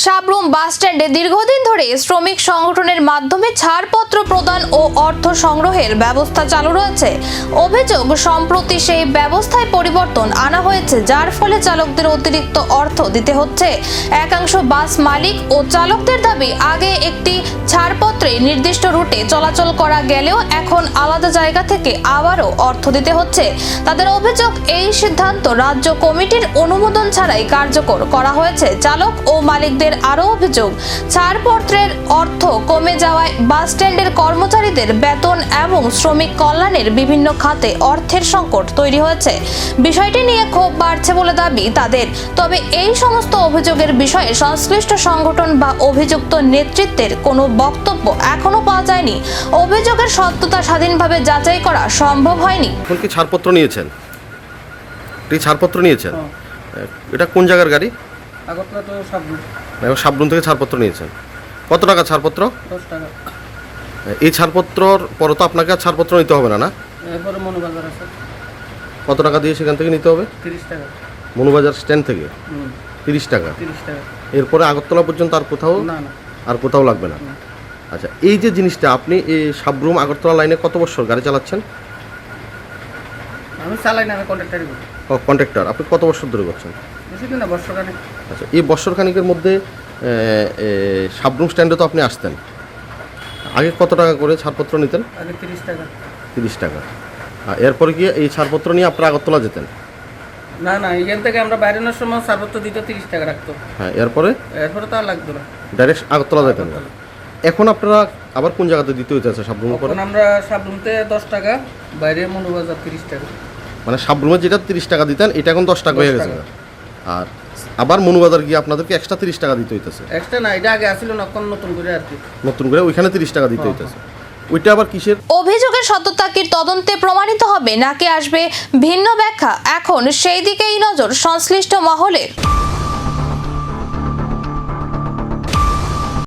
সাবরুম বাসস্ট্যান্ডে দীর্ঘদিন ধরে শ্রমিক সংগঠনের মাধ্যমে ছাড়পত্র প্রদান ও অর্থ সংগ্রহের ব্যবস্থা চালু রয়েছে। অভিযোগ, সম্প্রতি সেই ব্যবস্থায় পরিবর্তন আনা হয়েছে, যার ফলে চালকদের অতিরিক্ত অর্থ দিতে হচ্ছে। একাংশ বাস মালিক ও চালকদের দাবি, আগে একটি ছাড়পত্রে নির্দিষ্ট রুটে চলাচল করা গেলেও এখন আলাদা জায়গা থেকে আবারও অর্থ দিতে হচ্ছে। তাদের অভিযোগ, এই সিদ্ধান্ত রাজ্য কমিটির অনুমোদন ছাড়াই কার্যকর করা হয়েছে। চালক ও মালিকদের আরও অভিযোগ, ছাড়পত্রের অর্থ কমে যাওয়ায় বাস স্ট্যান্ডের কর্মচারীদের বেতন এবং শ্রমিক কল্যাণের বিভিন্ন খাতে অর্থের সংকট তৈরি হয়েছে। বিষয়টি নিয়ে ক্ষোভ বাড়ছে বলে দাবি তাদের। তবে এই সমস্ত অভিযোগের বিষয়ে সংশ্লিষ্ট সংগঠন বা অভিযুক্ত নেতৃত্বের কোনো বক্তব্য এখনো পাওয়া যায়নি। অভিযোগের সত্যতা স্বাধীনভাবে যাচাই করা সম্ভব হয়নি। এখন কি ছাড়পত্র নিয়েছেন? ছাড়পত্র নিয়েছেন? এটা কোন জায়গার গাড়ি? আগরতলা তো সাবরুম। সাবরুম থেকে ছাড়পত্র নিয়েছেন। কত টাকা ছাড়পত্র? 10 টাকা। এই ছাড়পত্রর পরে তো আপনাকে আর ছাড়পত্র নিতে হবে না, না? এরপরে মনুবাজার আছে। কত টাকা দিয়ে সেখান থেকে নিতে হবে? 30 টাকা। মনুবাজার স্ট্যান্ড থেকে 30 টাকা। 30 টাকা। এরপরে আগরতলা পর্যন্ত আর কোথাও? না না, আর কোথাও লাগবে না। আচ্ছা, এই যে জিনিসটা, আপনি এই সাবরুম আগরতলা লাইনে কত বছর গাড়ি চালাচ্ছেন? আমি চালাই না, আমি কন্ট্রাক্টরই করি। ও, কন্ট্রাক্টর। আপনি কত বছর ধরে করছেন? বেশি দিন না, বর্ষখানেক। আচ্ছা, এই বছরখানিকের মধ্যে সাবরুম স্ট্যান্ডে তো আপনি আসতেন। আগে কত টাকা করে ছাড়পত্র নিতেন? আগে 30 টাকা। 30 টাকা। এরপরে কি এই ছাড়পত্র নিয়ে আপনারা আগরতলা যেতেন? না না, এখান থেকে আমরা বাইরের সময় ছাড়পত্র দিতে 30 টাকা রাখতো। হ্যাঁ, এরপরে তো আর লাগতো না, ডাইরেক্ট আগরতলা যেতেন। এখন আপনারা আবার কোন জায়গাতে দিতে হইতেছে সাবরুম করে? আমরা সাবরুমতে 10 টাকা, বাইরে মনুবাজার 30 টাকা। মানে সাবরুমে যেটা 30 টাকা দিতেন, এটা এখন 10 টাকা হয়ে গেছে। আর আবার মনুবাজার গিয়ে আপনাদেরকে এক্সট্রা 30 টাকা দিতে হইতেছে। এক্সট্রা না, এটা আগে আসছিল না, কোন নতুন করে আর কি। নতুন করে ওইখানে 30 টাকা দিতে হইতেছে। ওইটা আবার কিসের? অভিযোগের সত্যতা কি তদন্তে প্রমাণিত হবে নাকি আসবে ভিন্ন ব্যাখ্যা, এখন সেই দিকেই নজর সংশ্লিষ্ট মহলের।